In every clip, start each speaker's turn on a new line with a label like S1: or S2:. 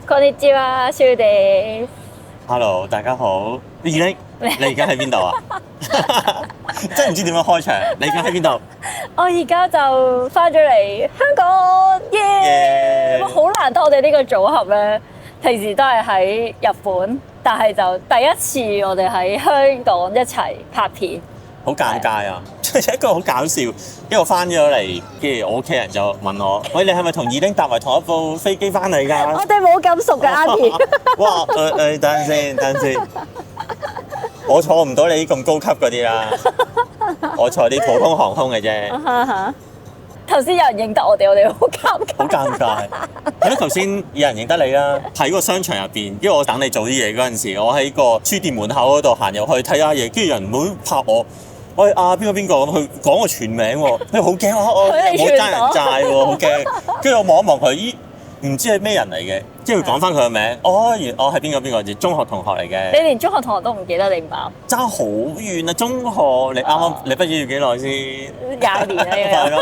S1: こんにちは、シュウです。
S2: Hello， 大家好。你而家喺邊度啊？真係唔知點樣開場。你而家喺邊度？
S1: 我而家就翻咗嚟香港，耶！咁好難得我哋呢個組合咧，平時都係喺日本，但係就第一次我哋喺香港一齊拍片。
S2: 好尷尬啊！一個好搞笑，因為我翻咗嚟，跟住我屋企人就問我：喂，你係咪同二丁搭埋同一部飛機翻嚟㗎？
S1: 我哋冇咁熟嘅Auntie。
S2: 哇！等陣先，等陣先。我坐唔到你咁高級嗰啲啦，我坐啲普通航空嘅啫。
S1: 頭先有人認得我哋好尷尬。
S2: 好尷尬。係咯，頭先有人認得你啦，喺個商場入邊，因為我等你做啲嘢嗰陣時，我喺個書店門口嗰度行入去睇下嘢，跟住人唔好拍我。喂邊個咁，佢講我全名喎，佢好驚啊！我冇爭人債喎，好驚。跟住我望一望佢，咦？唔知係咩人嚟嘅，即係佢講翻佢個名。係邊個字？中學同學嚟嘅。
S1: 你連中學同學都唔記得你唔啱？
S2: 爭好遠啊！中學你啱啱你畢業要幾耐先
S1: ？20年啦。
S2: 係咯，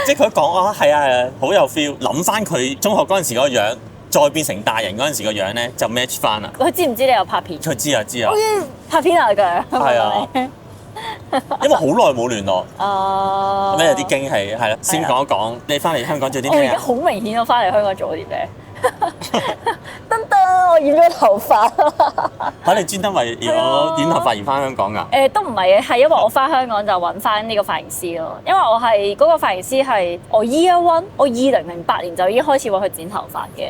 S2: 即係佢講係啊，好有 feel。諗翻佢中學嗰陣時嗰個樣，再變成大人嗰陣時個樣咧，就 match 翻啦。
S1: 佢知唔知你有拍片？
S2: 佢知啊。
S1: 拍片嚟㗎。
S2: 係啊。因為好耐冇聯絡，咁有啲驚喜，係啦。先講一講，你翻嚟香港做啲咩啊？
S1: 我而家好明顯，我翻嚟香港做啲咩？噔噔，我染咗頭髮。
S2: 你專登為如果染頭髮而翻香港㗎？
S1: 都唔係嘅，係因為我翻香港就揾翻呢個髮型師咯。因為我係嗰個髮型師係我 Year One，我2008年就已經開始揾佢剪頭髮嘅。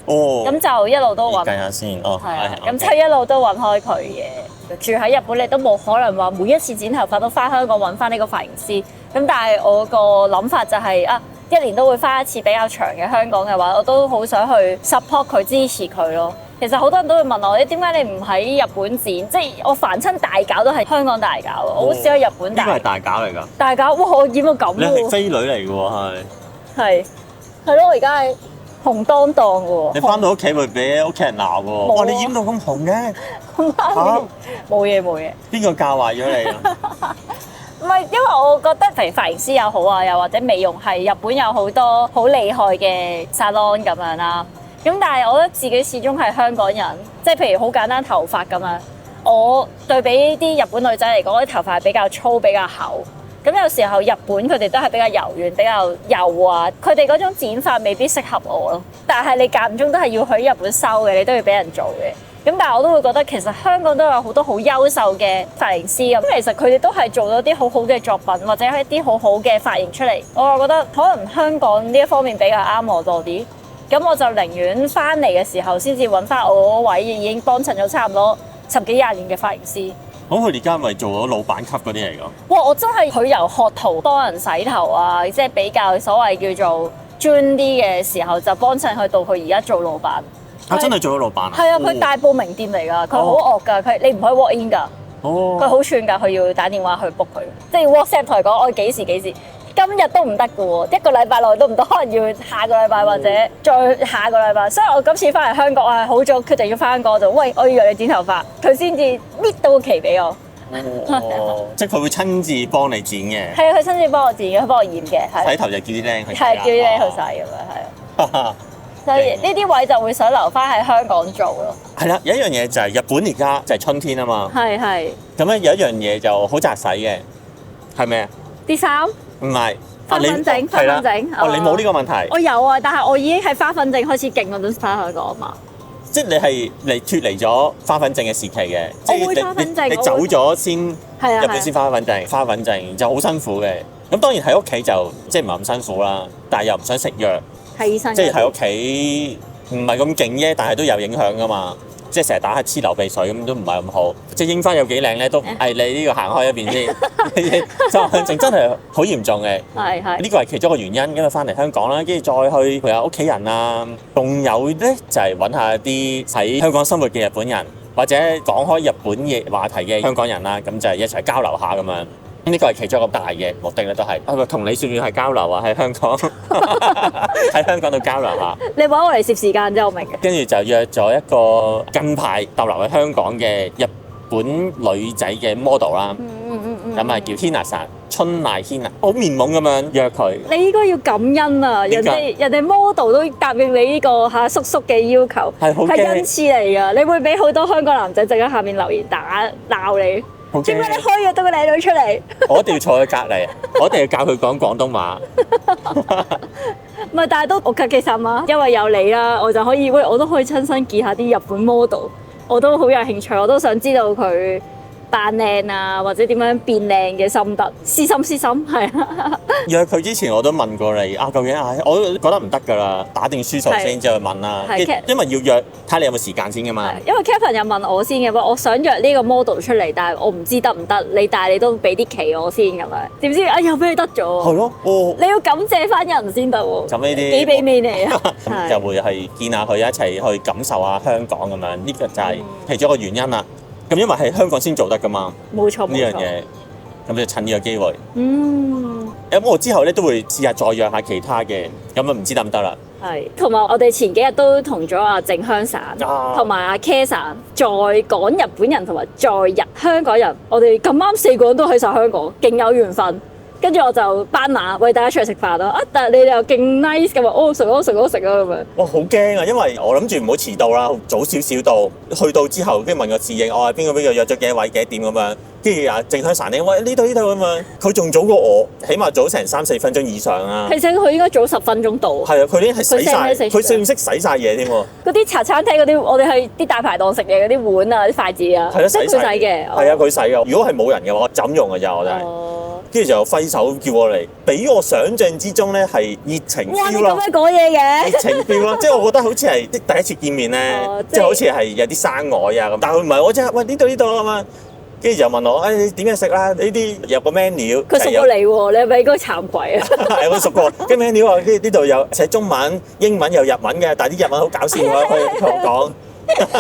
S1: 咁就一路都揾。
S2: 計下先，係
S1: 啊，咁就一路都揾開佢嘅。住喺日本你都冇可能話每一次剪頭髮都翻香港揾翻呢個髮型師。咁但係我個諗法就係一年都會翻一次比較長嘅香港嘅話，我都好想去 support 佢，支持佢咯。其實好多人都會問我，點解你唔喺日本剪？即係我凡親大搞都係香港大搞，我好少喺日本大。
S2: 呢個係大搞嚟㗎。
S1: 大搞，哇！我染到咁喎。
S2: 你係飛女嚟㗎喎，
S1: 係咯，我而家係紅當當嘅喎。
S2: 你翻到屋企會俾屋企人鬧喎。哇！你染到咁紅嘅。
S1: 冇嘢。邊
S2: 個教壞咗你啊？
S1: 唔係，因為我覺得譬如髮型師又好啊，又或者美容係日本有好多好厲害嘅 salon 咁樣啦。咁但係我覺得自己始終係香港人，即係譬如好簡單頭髮咁樣，我對比啲日本女仔嚟講，啲頭髮係比較粗比較厚。咁有時候日本佢哋都係比較柔軟、比較幼滑，佢哋嗰種剪法未必適合我咯。但係你間唔中都係要去日本收嘅，你都要俾人做嘅。咁但係我都會覺得其實香港都有好多好優秀嘅髮型師咁，其實佢哋都係做咗啲好好嘅作品或者一啲好好嘅髮型出嚟。我覺得可能香港呢一方面比較啱我多啲，咁我就寧願翻嚟嘅時候先至揾翻我嗰位已經幫襯咗差唔多10幾20年嘅髮型師。
S2: 咁佢而家咪做咗老闆級嗰啲嚟㗎？
S1: 哇！我真係佢由學徒幫人洗頭啊，即係比較所謂叫做專啲嘅時候，就幫襯佢到佢而家做老闆。
S2: 真係做咗老闆啊？
S1: 係啊，佢大埔名店嚟㗎，佢好惡㗎，你唔可以 walk in 㗎。佢好串㗎，佢要打電話去 book 佢，即係 WhatsApp 同佢講我幾時，今日都唔得㗎喎，一個禮拜內都唔得，可能要下個禮拜或者再下個禮拜。所以我今次翻嚟香港，我係好早決定要翻香港度，喂，我要約你剪頭髮，佢先至搣到個期俾我。
S2: 即係佢會親自幫你剪嘅。
S1: 係啊，佢親自幫我剪嘅，佢幫我染嘅。
S2: 洗頭就叫啲靚去洗。
S1: 係叫啲靚去洗咁樣，係啊。所以呢啲位就會想留翻喺香港做咯。
S2: 係啦，有一樣嘢就係日本而家就係春天啊嘛。
S1: 係。
S2: 咁咧有一樣嘢就好扎洗嘅，係咩啊？
S1: 啲衫？
S2: 唔係。
S1: 花粉症。
S2: 你冇呢個問題？
S1: 我有啊，但係我已經係花粉症開始勁嗰陣翻香港啊嘛。
S2: 即係你係嚟脫離咗花粉症嘅時期嘅，即係你走咗先，日本先花粉症，花粉症就好辛苦嘅。咁當然喺屋企就即係唔係咁辛苦啦，但係又唔想食藥。
S1: 睇醫生，
S2: 即係喺屋企唔係咁勁啫，但係都有影響噶嘛。即係成日打乞嗤流鼻水咁都唔係咁好。即係櫻花有幾靚咧，都係你呢個行開一邊先。花粉症真係好嚴重嘅。呢個係其中一個原因，因為翻嚟香港啦，跟住再去陪下屋企人啊。仲有咧就係揾下啲喺香港生活嘅日本人，或者講開日本嘅話題嘅香港人啦，咁就係一齊交流下咁樣。呢個係其中一個大嘅目的咧，都係同你算唔算係交流啊？喺香港喺香港度交流下。
S1: 你揾我嚟攝時間啫，我明嘅。
S2: 跟住就約咗一個近排逗留喺香港嘅日本女仔嘅 model 啦。咁啊叫 Hina-san，春瀨 Hina，好面懵咁樣約佢。
S1: 你應該要感恩啊！人哋 model 都答應你呢個叔叔嘅要求，
S2: 係好驚
S1: 係恩賜嚟㗎。你會俾好多香港男仔陣間下面留言鬧你。
S2: 好驚
S1: 點解你可以約到個靚女出嚟？
S2: 我一定要坐喺隔離，我一定要教佢講廣東話。
S1: 唔係，但係都我吉幾心啊！因為有你啦，我就可以我都可以親身見下啲日本 model，我都好有興趣，我都想知道佢扮靚啊，或者點樣變靚嘅心得，私心係啊。
S2: 約佢之前我都問過你究竟我都覺得唔得㗎啦，打定輸數先之後去問啦，因為要約睇你有冇時間先㗎嘛。
S1: 因為 Kevin 又問我先嘅，我想約呢個 model 出嚟，但係我唔知得唔得，但係你都俾啲期我先咁樣。點知又俾你得咗。係
S2: 咯，
S1: 你要感謝翻人先得喎。
S2: 咁呢啲
S1: 幾俾面你啊？
S2: 咁就會係見下佢一齊去感受下香港咁樣，呢個就係其中一個原因啦。咁因為係香港先做得噶嘛，
S1: 冇錯
S2: 呢樣嘢，咁就趁呢個機會。咁我之後咧都會試下再約下其他嘅，咁啊唔知得唔得啦。
S1: 係，同埋我哋前幾日都同咗阿靜香散同埋阿 K 散再講日本人同埋再日香港人，我哋咁啱4個人都喺晒香港，勁有緣分。跟住我就斑馬喂大家出嚟食飯咯，但係你哋又勁 nice 咁話，食啊咁樣。
S2: 哇，好驚啊！因為我諗住唔好遲到啦，早少少到，去到之後跟住問個侍應，我係邊個約咗幾多位幾多點咁樣，跟住啊靜香散你喂呢度咁樣，佢仲早過我，起碼早成3-4分鐘以上啊。
S1: 其實佢應該早10分鐘到。係
S2: 啊，佢已經係洗晒，佢識唔識洗晒嘢添喎？
S1: 嗰啲茶餐廳嗰啲，我哋去啲大排檔食嘢嗰啲碗啊、啲筷子啊，
S2: 係啊，洗晒
S1: 嘅。
S2: 係啊，佢洗㗎。如果係冇人嘅話，我就咁用㗎咋，我真係。跟住就揮手叫我嚟，比我想象之中咧係熱情 feel 啦。
S1: 哇！你咁樣講嘢嘅？
S2: 熱情 feel 啦，即係我覺得好似係第一次見面咧，即係好似係有啲生外啊咁。但係佢唔係，我即係喂呢度啊嘛。跟住就問我你點樣食啦？呢啲有個 menu。
S1: 佢熟過你喎，你係咪應該慚愧啊？
S2: 係我熟過，跟 menu 話呢度有寫中文、英文又日文嘅，但係啲日文好搞笑啊！佢同我講。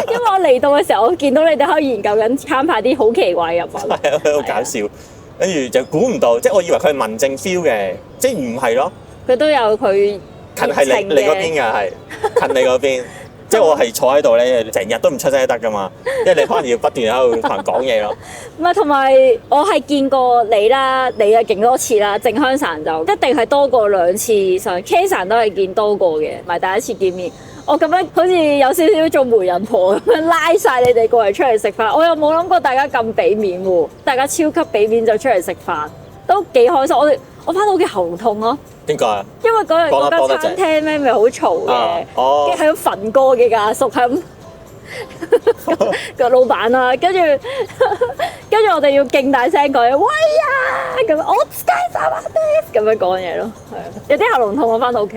S1: 因為我嚟到嘅時候，我見到你哋喺度研究緊參派啲好奇怪嘅日文。
S2: 係啊，好搞笑。跟住就估唔到，即係我以為佢係民政 feel 嘅，即係唔係咯？
S1: 佢都有佢
S2: 近係你嗰邊㗎，係近你嗰邊。即係我係坐喺度咧，成日都唔出聲得㗎嘛，因為你可能要不斷喺度同人講嘢咯。
S1: 唔係，同埋我係見過你啦，你啊勁多次啦，靜香散就一定係多過2次以上 ，K 散都係見多過嘅，唔係第一次見面。我咁樣好似有少少做媒人婆咁樣拉晒你哋過嚟出嚟食飯，我又冇諗過大家咁俾面喎，大家超級俾面就出嚟食飯，都幾開心。我翻到屋企喉痛咯。
S2: 點解啊？
S1: 因為嗰間餐廳咧咪好嘈嘅，跟住係咁焚歌嘅阿叔係咁個老闆啦，跟住我哋要勁大聲講嘢，喂呀咁樣，我街沙巴啲咁樣講嘢咯，係啊，有啲喉嚨痛我翻到屋企，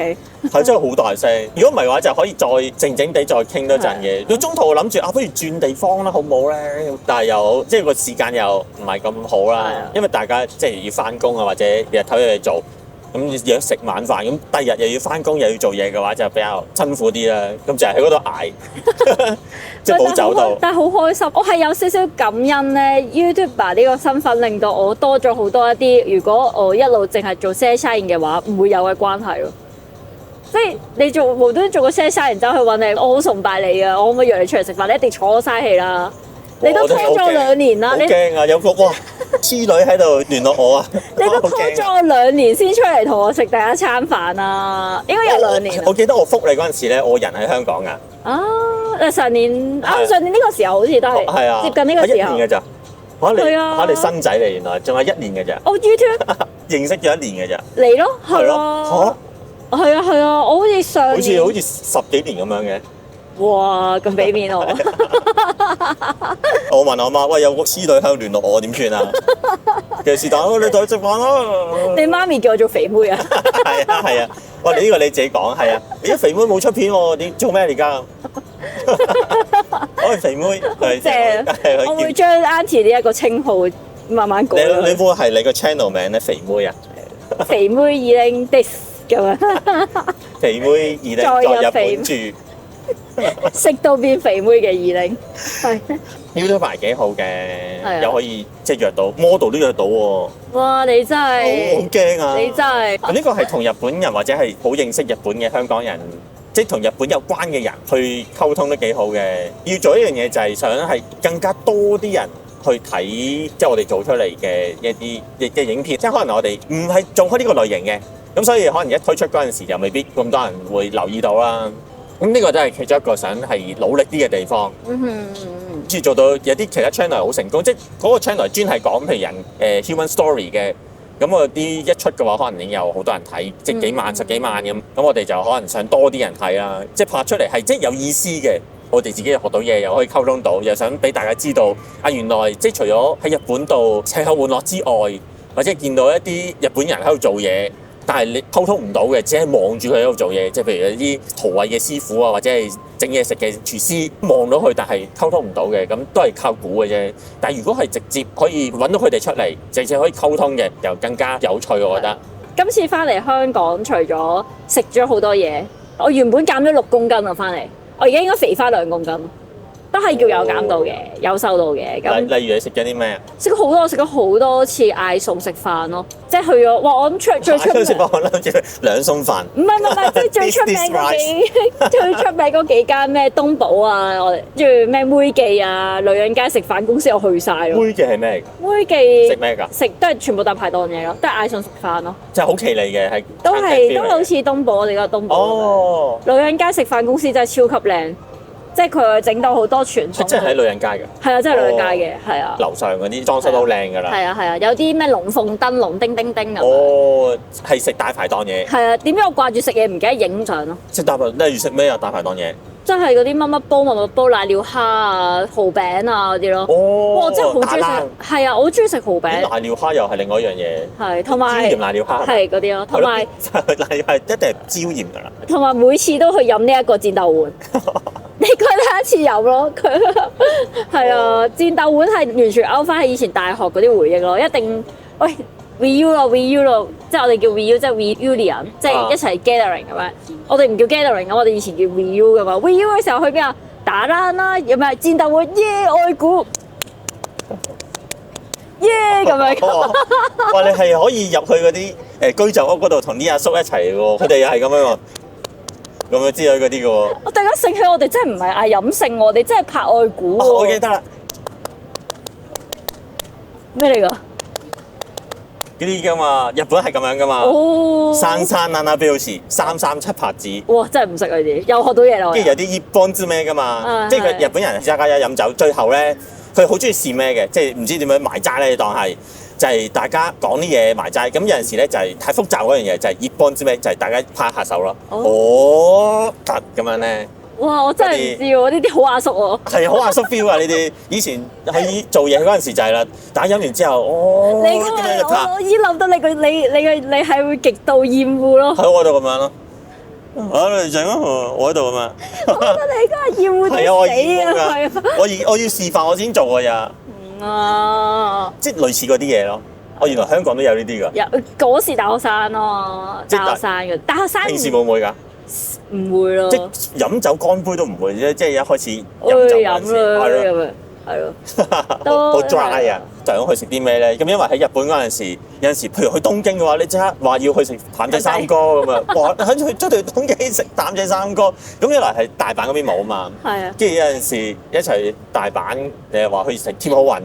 S2: 係真係好大聲。如果唔係嘅話，就可以再靜靜地再傾多陣嘅。到中途我諗住不如轉地方啦，好唔好咧？但係又即係個時間又唔係咁好啦，因為大家即係要翻工啊，或者日頭有嘢做。咁約食晚飯，咁第日又要翻工又要做嘢嘅話，就比較辛苦啲啦。咁就係喺嗰度捱，即係冇走到。
S1: 但係好開心，我係有少少感恩咧。YouTuber 呢個身份令到我多咗好多一啲，如果我一路淨係做 share sign 嘅話，唔會有嘅關係咯。即係你無端做個 share sign 然之後去揾你，我好崇拜你啊！我可唔可以約你出嚟食飯？你一定坐我嘥氣啦！你都拖咗2年啦，
S2: 好驚啊！有個哇黐女喺度聯絡我啊！
S1: 你都拖咗我2年先出嚟同我食第一餐飯啊！應該有2年。
S2: 我記得我覆你嗰陣時咧，我人喺香港㗎。
S1: 上年呢個時候好似都係接近呢個時候。
S2: 1年㗎咋？你新仔嚟，原來仲係1年㗎咋？
S1: 我 YouTube
S2: 認識咗1年㗎咋？
S1: 嚟咯，係咯。係啊，我好似上年
S2: 好似10幾年咁樣嘅。
S1: 哇！咁俾面我。
S2: 我問我媽：喂，有個黐女喺度聯絡我，點算啊？其實是但你同佢食飯咯。
S1: 你媽咪叫我做肥妹啊？
S2: 係啊。喂，你呢個你自己講係啊。而家肥妹冇出片喎，點做咩而家？我係肥妹。
S1: 正。我會將 Auntie 呢一個稱號慢慢改。
S2: 你會係你個 channel 名咧？肥妹啊？
S1: 肥妹2零 this 咁樣。
S2: 肥妹2零在日本住。
S1: 食到變肥妹嘅2零，係
S2: YouTuber 幾好嘅，又可以即係約到 model 都約到喎。
S1: 哇！你真係
S2: 好驚啊！
S1: 你真係
S2: 呢個係同日本人或者係好認識日本嘅香港人，即係同日本有關嘅人去溝通都幾好嘅。要做一樣嘢就係想係更加多啲人去睇即係我哋做出嚟嘅一啲嘅影片，即係可能我哋唔係做開呢個類型嘅，咁所以可能一推出嗰陣時就未必咁多人會留意到啦。咁呢個都係其中一個想係努力啲嘅地方。至於做到有啲其他 channel 好成功，即係嗰個 channel 專係講譬如人human story 嘅，咁嗰啲一出嘅話，可能已經有好多人睇，即係幾萬、十幾萬咁。咁我哋就可能想多啲人睇啦，即係拍出嚟係即係有意思嘅。我哋自己又學到嘢，又可以溝通到，又想俾大家知道啊，原來即係除咗喺日本度吃喝玩樂之外，或者見到一啲日本人喺度做嘢，但係你溝通唔到嘅，只係望住佢喺度做嘢，即係譬如有啲陶藝嘅師傅啊，或者係整嘢食嘅廚師，望到佢但係溝通唔到嘅，咁都係靠估嘅啫。但係如果係直接可以揾到佢哋出嚟，直接可以溝通嘅，就更加有趣，我覺得。
S1: 今次翻嚟香港，除咗食咗好多嘢，我原本減咗6公斤啊，翻嚟。我而家應該肥翻2公斤，都係叫有減到嘅，有瘦到嘅。咁
S2: 例如你食緊啲咩啊？
S1: 食咗好多，食咗好多次嗌餸食飯咯，即係去咗。哇！我諗最出名。
S2: 食飯我諗住2餸飯。
S1: 唔係，即係最出名嗰幾間咩東寶啊，我哋跟住咩妹記啊、女人街食飯公司我去晒咯。
S2: 妹記係咩嚟㗎？
S1: 妹記
S2: 食咩㗎？
S1: 食都係全部大排檔嘢咯，都係嗌餸食飯咯。
S2: 即係好企理嘅，係
S1: 都好似東寶，我哋個東寶。
S2: 哦。
S1: 女人街食飯公司真係超級靚。即係佢整到好多傳統，
S2: 即係喺女人街嘅。
S1: 係啊，即係女人街嘅，係啊。
S2: 樓上嗰啲裝修都好靚㗎啦。
S1: 係啊，有啲咩龍鳳燈、龍叮叮叮咁。
S2: 哦，係食大排檔嘢。
S1: 係啊，點解我掛住食嘢唔記得影相咯？
S2: 食大排，例如食咩啊？大排檔嘢。
S1: 即係嗰啲乜乜煲、瀨尿蝦啊、蠔餅啊嗰啲咯。
S2: 哦。
S1: 哇！真係好中意食。係啊，我好中意食蠔餅。
S2: 瀨尿蝦又係另外一樣嘢。
S1: 係，同埋。
S2: 椒鹽瀨尿蝦。
S1: 係嗰啲咯，同埋。
S2: 瀨尿係一定係椒鹽㗎啦。
S1: 同埋每次都去飲呢一個戰鬥碗。你覺得一次有咯，佢係啊，戰鬥碗係完全勾翻喺以前大學嗰啲回憶咯，一定喂 reunion 咯，即係我哋叫 reunion，即係 reunion，即係一齊 gathering 咁樣。我哋唔叫 gathering 咁，我哋以前叫 reunion 噶嘛。reunion 嘅時候去邊啊？打爛啦，有咪戰鬥碗耶愛股耶咁樣。
S2: 哇！你係可以入去嗰啲居酒屋嗰度同啲阿叔一齊喎，佢哋又係咁樣喎。咁樣之類嗰啲嘅喎，
S1: 我突然間醒起，我哋真係唔係嗌飲勝，我哋真係拍愛股喎。
S2: 我記得啦，
S1: 咩嚟㗎？
S2: 嗰啲㗎嘛，日本係咁樣㗎嘛。
S1: 哦。
S2: 山那表示337拍子。
S1: 哇！真係唔識佢哋，又學到嘢啦。
S2: 跟住有啲一般之咩㗎嘛，即係佢日本人大家一飲酒，最後咧佢好中意試咩嘅，即係唔知點樣埋齋咧，當係。就係大家講啲嘢埋齋，咁有陣時咧就係太複雜嗰樣嘢，就係一般之咩，就係大家拍下手咯。突咁樣咧。
S1: 哇！我真係唔知喎，呢啲好阿叔喎。
S2: 係好阿叔 feel 啊！呢啲以前喺做嘢嗰陣時就係啦，大家飲完之後，
S1: 你我已經諗到你係會極度厭惡咯。
S2: 喺我度咁樣咯。你整啊！我喺度咁樣。
S1: 我覺得你而家厭惡到死啊！係啊！
S2: 我要示範我先做㗎咋。即係類似嗰啲嘢咯。原來香港都有呢啲㗎。有
S1: 嗰時大學生咯，大學生嘅。大學生
S2: 平時會唔會㗎？
S1: 唔會咯。
S2: 即係飲酒乾杯都唔會啫，即係一開始
S1: 飲酒
S2: 嗰陣時
S1: 係咯，
S2: 好 dry 啊！想去食啲咩咧？咁因為喺日本嗰陣時，有陣時譬如去東京嘅話，你即刻話要去食譚仔三哥咁啊！哇！喺去出到東京食譚仔三哥，咁一來係大阪嗰邊冇啊嘛。係啊。跟住有陣時一齊去大阪，你又話去食天好運，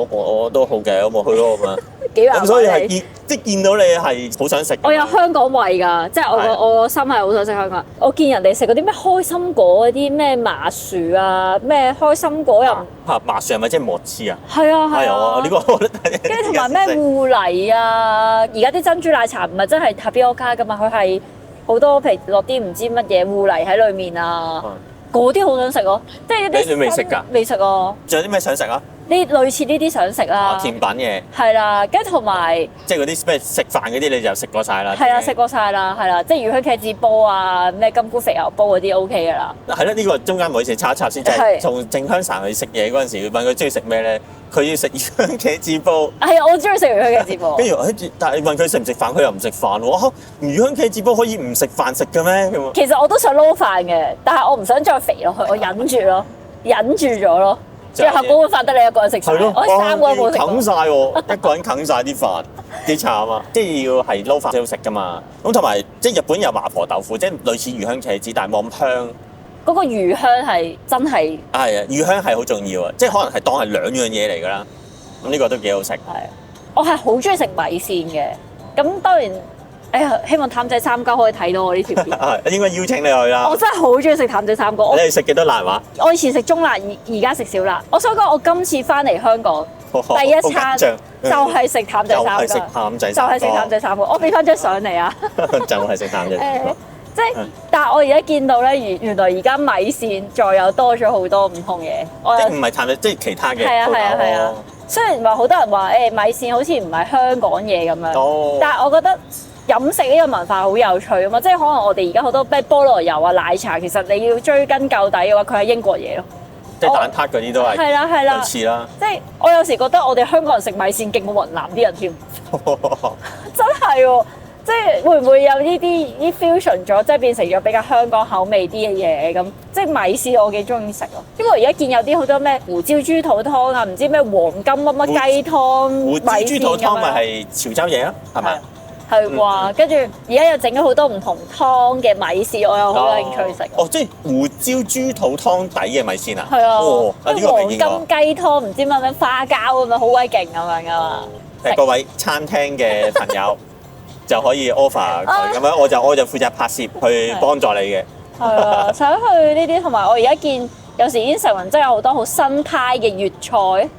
S2: 我都好嘅，我冇去咯咁啊。咁所以係即係見到你係好想食。我有香港胃㗎，即係我個心係好想食香港。我見人哋食嗰啲咩開心果嗰啲咩麻薯啊，咩開心果又麻薯係咪即係莫茨啊？係啊係啊，呢個我覺得。跟住同埋咩芋泥啊，而家啲珍珠奶茶唔係真係 tapioca 㗎嘛，佢係好多譬如落啲唔知乜嘢芋泥喺裡面啊，嗰啲好想食咯，即係一啲。你未食㗎？未食啊！仲有啲咩想食啊？呢類似呢啲想食啦，甜品嘅係啦，跟住同埋即係嗰啲咩食飯嗰啲你就食過晒啦，係啦，食過晒啦，係啦，即係魚香茄子煲啊，咩金菇肥牛煲嗰啲 OK 㗎啦。係啦，呢個中間唔好意思插一插先，就係同靜香神去食嘢嗰陣時，問佢中意食咩咧？佢要食魚香茄子煲。係啊，我中意食魚香茄子煲。跟住但係問佢食唔食飯，佢又唔食飯喎。魚香茄子煲可以唔食飯食嘅咩？咁其實我都想撈飯嘅，但係我唔想再肥落去，我忍住咯，忍住咗咯。最後嗰碗飯得你一個人食晒，我3個都冇食過。啃晒喎，一個人啃晒啲飯，幾慘啊！即係要係撈飯先好食噶嘛。咁同埋即係日本有麻婆豆腐，即係類似魚香茄子，但係冇咁香。嗰
S1: 嗰個魚香係真係
S2: 係啊，魚香係好重要啊，即係可能係當係兩樣嘢嚟㗎啦。咁呢個都幾好食。
S1: 係，我係好中意食米線嘅。咁當然，哎呀，希望譚仔三哥可以睇到我呢條片。
S2: 應該邀請你去啦。
S1: 我真係好中意食譚仔三哥。
S2: 你係食幾多辣話？
S1: 我以前食中辣，而家食少辣。我想講，我今次翻嚟香港第一餐就係食譚仔三哥，
S2: 就係食譚仔
S1: 就係食譚仔三哥。我俾翻張相嚟啊！
S2: 就係食譚仔三哥。
S1: 即係，但係我而家見到咧，原來而家米線再有多咗好多唔同嘢。
S2: 即係唔係譚仔，即係其他嘅。
S1: 係啊。雖然話好多人話米線好似唔係香港嘢咁樣，但係我覺得飲食呢個文化好有趣啊嘛！即係可能我哋而家好多咩菠蘿油啊、奶茶，其實你要追根究底嘅話，佢係英國嘢咯。
S2: 即係蛋撻嗰啲都係類似啦。
S1: 即係我有時覺得我哋香港人食米線勁過雲南啲人添，真係喎！即係會唔會有呢啲 fusion 咗，即係變成咗比較香港口味啲嘅嘢咁？即係米線我幾中意食咯，因為而家見有啲好多咩胡椒豬肚湯啊，唔知咩黃金乜乜雞湯、
S2: 胡椒豬肚湯咪係潮州嘢啊？係咪？
S1: 係啩？跟住而家又整咗好多唔同湯嘅米線，我又好有興趣食。
S2: 哦，即係胡椒豬肚湯底嘅米線啊？
S1: 係啊。
S2: 哦，呢個未見過。
S1: 黃金雞湯唔知乜乜花膠咁樣，好鬼勁咁樣噶嘛？
S2: 各位餐廳嘅朋友就可以 offer 佢咁樣，我就負責拍攝去幫助你嘅。
S1: 係啊，想去呢啲，同埋我而家見有時 Instagram 真係有好多好新派嘅粵菜，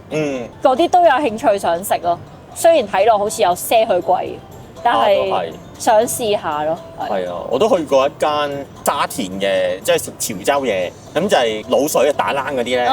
S1: 嗰啲都有興趣想食咯。雖然睇落好似有些許貴，但係想試下咯。
S2: 係啊，我都去過一間沙田嘅，即係食潮州嘢，咁就係滷水打冷嗰啲咧，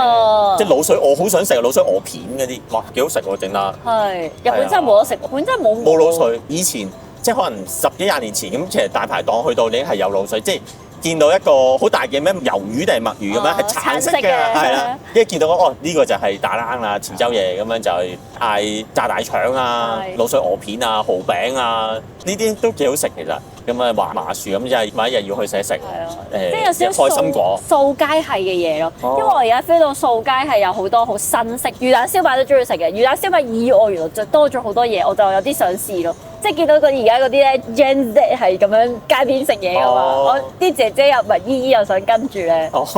S2: 即係滷水，我好想食滷水鵝片嗰啲，哇，幾好食喎整得。係，
S1: 日本真係冇得食，日本真係冇
S2: 滷水。以前即係可能10幾20年前咁，其實大排檔去到已經係有滷水，即係見到一個好大嘅咩魷魚定係墨魚咁樣，係橙色嘅，係啦。一見到呢個就係打冷啦，潮州嘢咁樣就係嗌炸大腸啊、滷水鵝片啊、蠔餅啊，呢啲都幾好食其實。咁啊麻薯咁就係某一日要去食。係啊，即係有少少開心果掃街係嘅嘢咯。因為我而家 feel 到掃街係有好多好新式魚蛋燒賣都中意食嘅。魚蛋燒賣以外原來就多咗好多嘢，我就有啲想試咯。即係見到而家嗰啲咧 Gen Z 係咁樣街邊食嘢噶嘛，我啲姐姐又唔係姨姨又想跟住咧。係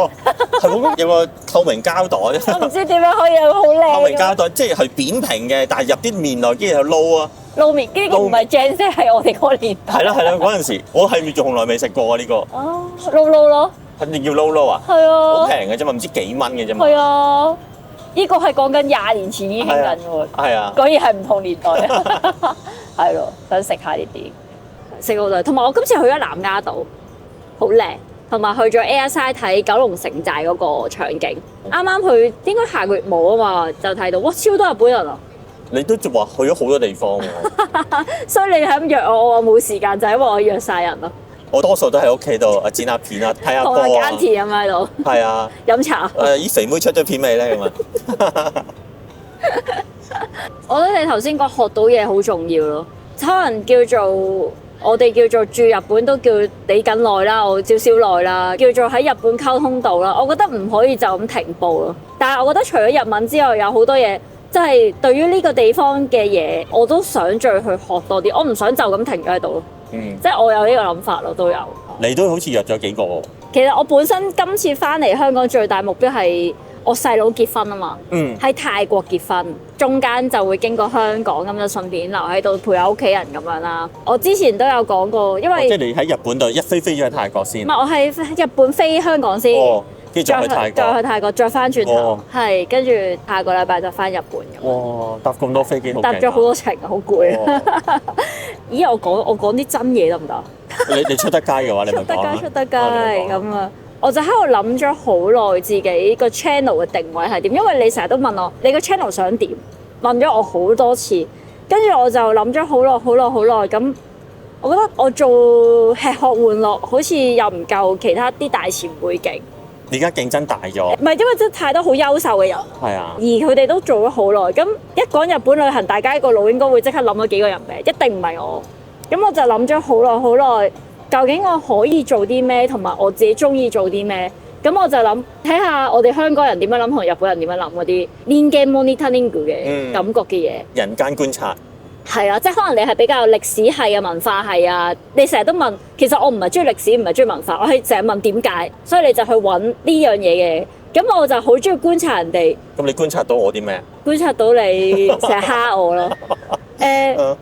S2: 喎，有個透明膠袋。我唔知點樣可以有好靚。透明膠袋即係扁平嘅，但係入啲麵內，跟住就撈啊。撈麵呢個唔係 Gen Z，係我哋嗰年代。係啦嗰陣時我係從來未食過呢個。哦，撈咯。係你叫撈啊？係啊。好平嘅啫嘛，唔知幾蚊嘅啫嘛。係啊，呢個係講緊20年前已經興緊嘅喎。係啊。果然係唔同年代。係咯，想食下呢啲，食好多。同埋我今次去咗南丫島，好靚，同埋去咗 Airside 睇九龍城寨嗰個場景。啱啱去應該下個月冇啊嘛，就睇到哇超多日本人啊！你都話去咗好多地方喎，所以你係咁約我，我冇時間就係因為我約晒人咯。我多數都喺屋企度剪下片啊，睇下歌啊，同埋耕田咁喺度。係啊，飲茶。咦肥妹出咗片未咧咁啊？我覺得你頭先講學到嘢好重要咯，可能叫做我哋叫做住日本都叫你緊耐啦，我少少耐啦，叫做喺日本溝通到啦。我覺得唔可以就咁停步咯。但係我覺得除咗日文之外，有好多嘢即係對於呢個地方嘅嘢，我都想再去學多啲。我唔想就咁停咗喺度咯。即係我有呢個諗法咯，都有。你都好似約咗幾個喎？其實我本身今次翻嚟香港最大目標係我細佬結婚啊嘛，喺泰國結婚，中間就會經過香港咁就順便留喺度陪下屋企人咁樣啦。我之前都有講過，因為即係你喺日本度一飛咗去泰國先。唔係，我喺日本飛香港先，跟住再去泰國，再翻轉頭，係跟住下個禮拜就翻日本咁。哇！搭咁多飛機，搭咗好多程，好攰啊！咦？我講啲真嘢得唔得？你出得街嘅話，你咪講。出得街咁啊！我就喺度諗咗好耐自己個 channel 嘅定位係點，因為你成日都問我你個 channel 想點，問咗我好多次，跟住我就諗咗好耐，咁我覺得我做吃喝玩樂好似又唔夠其他啲大前輩勁。而家競爭大咗。唔係因為真係太多好優秀嘅人。係啊。而佢哋都做咗好耐，咁一講日本旅行，大家個腦應該會即刻諗咗幾個人名，一定唔係我。咁我就諗咗好耐。究竟我可以做啲咩，同埋我自己中意做啲咩？咁我就諗睇下我哋香港人點樣諗，同日本人點樣諗嗰啲 Ningen monitoring 嘅感覺嘅嘢。人間觀察
S1: 係啊，即係可能你係比較歷史系啊、文化系啊，你成日都問，其實我唔係中意歷史，唔係中意文化，我係成日問點解，所以你就去揾呢樣嘢嘅。咁我就好中意觀察人哋。
S2: 咁你觀察到我啲咩？
S1: 觀察到你成日蝦我咯。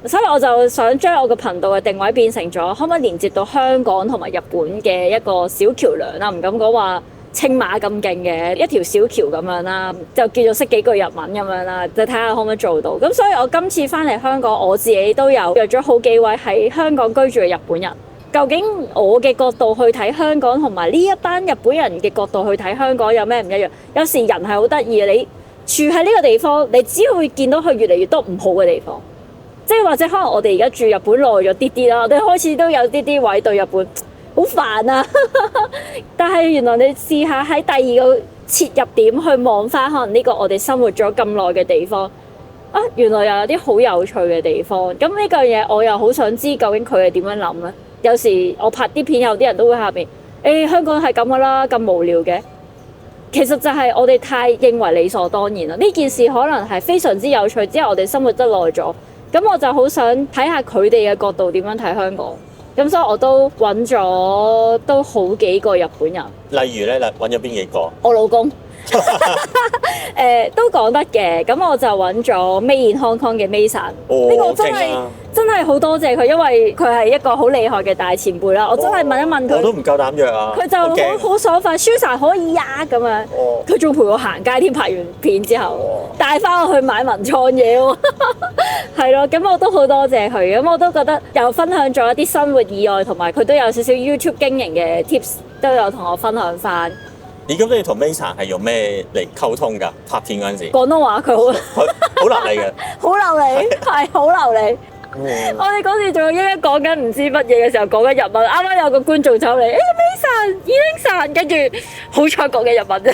S1: 所以我就想將我個頻道嘅定位變成咗，可唔可以連接到香港同埋日本嘅一個小橋梁啦？唔敢講話青馬咁勁嘅一條小橋咁樣啦，就叫做識幾句日文咁樣啦，就睇下可唔可以做到。咁所以我今次翻嚟香港，我自己都有約咗好幾位喺香港居住嘅日本人。究竟我嘅角度去睇香港，同埋呢一班日本人嘅角度去睇香港有咩唔一樣？有時人係好得意嘅，你住喺呢個地方，你只會見到佢越嚟越多唔好嘅地方。即係或者可能我哋而家住日本耐咗啲啲啦，我哋開始都有啲位對日本好煩啊。但係原來你試下喺第二個切入點去望翻，可能呢個我哋生活咗咁耐嘅地方啊，原來又有啲好有趣嘅地方。咁呢個嘢我又好想知究竟佢係點樣諗呢？有時我拍啲片，有啲人都會下邊，香港係咁噶啦，咁無聊嘅。其實就係我哋太認為理所當然啦。呢件事可能係非常之有趣，之後我哋生活得耐咗，咁我就好想睇下佢哋嘅角度點樣睇香港。咁所以我都揾咗都好幾個日本人。
S2: 例如咧，揾咗邊幾個？
S1: 我老公。都講得嘅，咁我就揾咗 Made in Hong Kong 嘅 Mason，呢個真係好多謝佢，因為佢係一個好厲害嘅大前輩啦。我真係問一問佢，
S2: 我都唔夠膽約啊。
S1: 佢就好爽快，Susan 可以呀咁樣。佢仲陪我行街添，拍完片之後帶翻我去買文創嘢喎。係咯，咁我都好多謝佢，咁我都覺得又分享咗一啲生活以外，同埋佢都有少少 YouTube 經營嘅 tips 都有同我分享翻。
S2: 咁你同 Mason 係用咩嚟溝通㗎？拍片嗰陣時，
S1: 廣東話佢
S2: 好流利嘅，
S1: 好流利，係好流利。我哋嗰時仲應該講緊唔知乜嘢嘅時候講緊日文，啱啱有個觀眾走嚟，Mason、Eling 跟住好彩講嘅日文啫。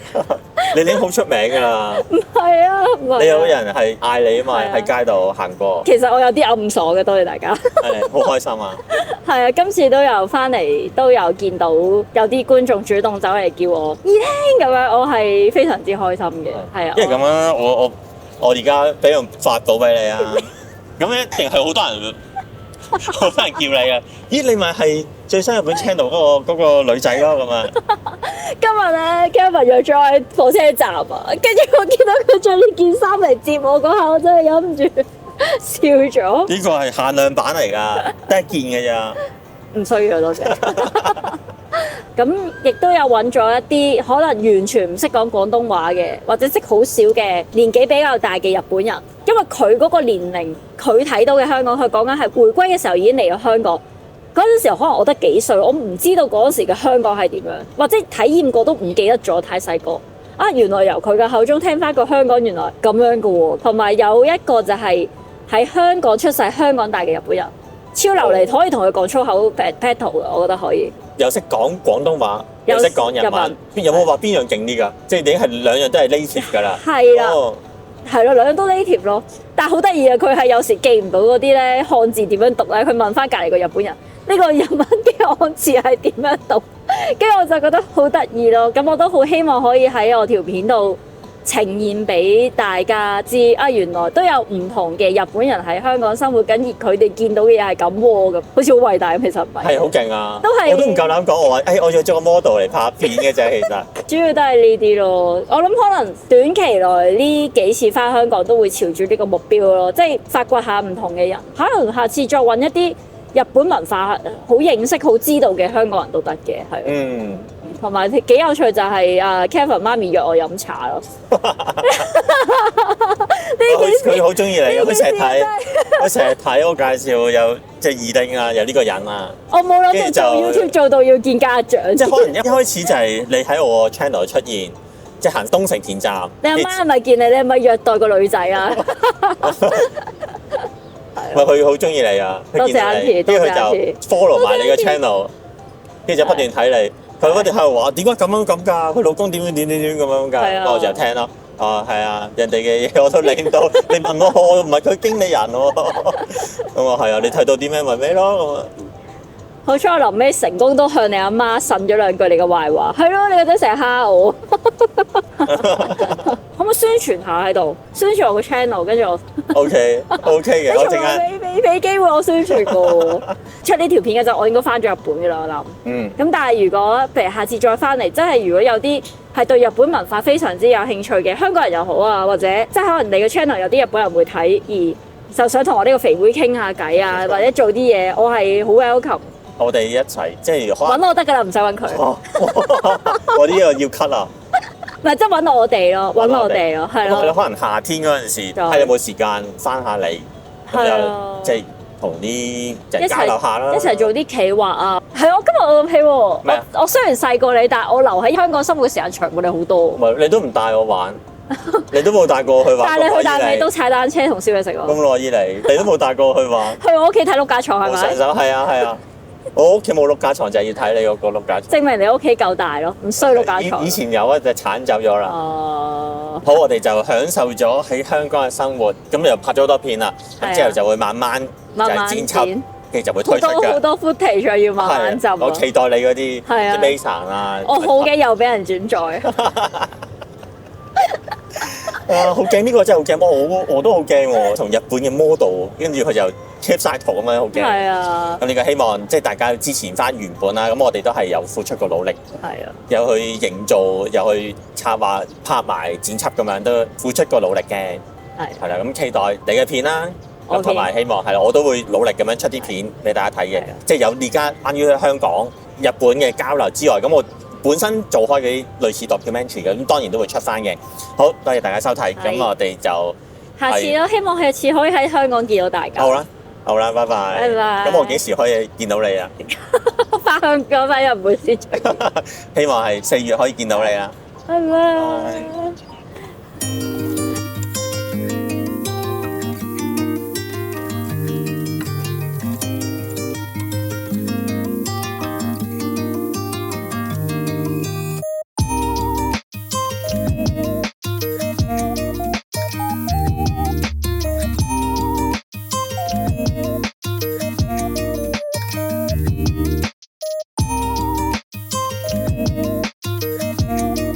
S2: 你已經好出名㗎啦。
S1: 唔係啊，
S2: 你有人係嗌你啊嘛，喺街度行過。
S1: 其實我有啲暗傻嘅，多謝大家。
S2: 係，好開心啊！
S1: 係啊，今次都有翻嚟，都有見到有啲觀眾主動走嚟叫我Eling咁樣，我係非常之開心嘅。係啊，
S2: 因為咁樣，我而家俾人發到俾你啊！咁一定係好多人，好多人叫你啊！咦，你咪係最新日本 channel 嗰個女仔咯咁啊！
S1: 今日咧 Kevin 約咗我喺火車站啊，跟住我見到佢着呢件衫嚟接我嗰下，我真係忍唔住笑咗。
S2: 呢個係限量版嚟㗎，得一件㗎咋。
S1: 唔需要多謝。咁亦都有揾咗一啲可能完全唔識講廣東話嘅，或者識好少嘅年紀比較大嘅日本人，因為佢嗰個年齡，佢睇到嘅香港，佢講緊係回歸嘅時候已經嚟咗香港。嗰陣時候可能我得幾歲，我唔知道嗰時嘅香港係點樣，或者體驗過都唔記得咗，太細個。啊，原來由佢嘅口中聽翻個香港原來咁樣嘅喎，同埋有一個就係喺香港出世、香港大嘅日本人，超流利，可以同佢講粗口 battle 嘅，我覺得可以。又
S2: 識講廣東話，又識講日文，有冇話邊樣勁啲㗎？即係已經係兩樣都係 native 㗎啦。係啦，
S1: 係咯，兩樣都 native 咯。但係好得意啊，佢係有時記唔到嗰啲咧漢字點樣讀咧，佢問翻隔離個日本人，呢個日文嘅漢字係點樣讀？跟住我就覺得好得意咯。咁我都好希望可以喺我條片度呈現俾大家知啊，原來都有唔同嘅日本人喺香港生活緊，而佢哋見到嘅嘢係咁喎，咁好似好偉大咁，其實唔係。係好勁啊！我都唔夠膽講，我話我要做個 model 嚟拍片嘅啫，其實。主要都係呢啲咯，我諗可能短期內呢幾次翻香港都會朝住呢個目標咯，即係發掘下唔同嘅人，可能下次再揾一啲日本文化好認識、好知道嘅香港人都得嘅，係。嗯。同埋幾有趣就係Kevin 媽咪約我飲茶咯，佢好中意你，佢成日睇，佢成日睇我介紹有即係二丁啊，有呢個人啊。我冇諗到做 YouTube 做到要見家長，即係可能一開始就係你喺我 channel 出現，即係行東城田站。你阿媽係咪見你？你係咪虐待個女仔啊？唔係，佢好中意你啊！多謝 Auntie，跟住佢就 follow 埋你個 channel， 跟住就不斷睇你。佢嗰條喺度話點解咁樣咁㗎？佢老公點咁樣㗎？我就聽咯。係啊，人哋嘅嘢我都領到。你問我唔係佢經理人喎。咁啊係啊，你睇到啲咩咪咩咯咁啊。好彩我臨尾成功都向你阿媽呻咗兩句你嘅壞話。係咯，你個仔成日蝦我。可唔可以冇宣傳下喺度，宣傳我個 channel， 跟住我
S2: OK 嘅，我陣間
S1: 俾機會我宣傳過。出呢條片嘅就我應該翻咗日本嘅啦，我諗。咁但係如果譬如下次再翻嚟，真係如果有啲係對日本文化非常之有興趣嘅香港人又好啊，或者即係可能你嘅 channel 有啲日本人會睇，而就想同我呢個肥妹傾下偈啊，或者做啲嘢，我係好 welcome。
S2: 我哋一齊即係
S1: 揾我得㗎啦，唔使揾佢。
S2: 我呢個要 cut 啊！
S1: 唔係，即係揾我哋咯，揾我哋咯，係咯。
S2: 可能夏天嗰陣時，睇有冇時間翻下嚟，咁就即係同啲人交流下啦，
S1: 一齊做啲企劃啊！係我今日我諗起喎，我雖然細過你，但係我留喺香港生活時間長過你好多。
S2: 唔係你都唔帶我玩，你都冇帶過去玩。
S1: 但係你去大尾都踩單車同燒嘢食喎。
S2: 咁耐以嚟，你都冇帶過去玩。
S1: 去我屋企睇碌架床係咪？
S2: 上手係啊！我屋企冇碌架床，就係要睇你嗰個碌架床。
S1: 證明你屋企夠大咯，唔需要碌架床。
S2: 以前有啊，就剷走咗啦。好，我哋就享受咗喺香港嘅生活，咁又拍咗好多片啦。咁之後就會慢慢剪輯，跟住就會推出嘅。
S1: 好多 footage 要慢慢浸。
S2: 我期待你嗰啲 Mason 啊。
S1: 我好驚又俾人轉載。
S2: 好驚！呢個真係好驚，我都好驚喎。同日本嘅 model， 跟住佢就 keep 晒圖咁樣，好驚。係啊。咁呢個希望即係大家支持翻原本啦。咁我哋都係有付出過努力。係啊。有去營造，有去策劃、拍埋剪輯咁樣，都付出過努力嘅。係啦，咁期待你嘅片啦。咁同埋希望係我都會努力咁樣出啲片俾大家睇嘅。即係有而家關於香港、日本嘅交流之外，咁我本身做開嘅類似 documentary 嘅，咁當然都會出翻嘅。好多謝大家收睇，咁我哋就
S1: 下次咯，希望下次可以喺香港見到大家。
S2: 好啦，拜拜。
S1: 拜拜。
S2: 咁我幾時可以見到你啊？
S1: 翻香港翻日本先。
S2: 希望係4月可以見到你啦。
S1: 拜拜。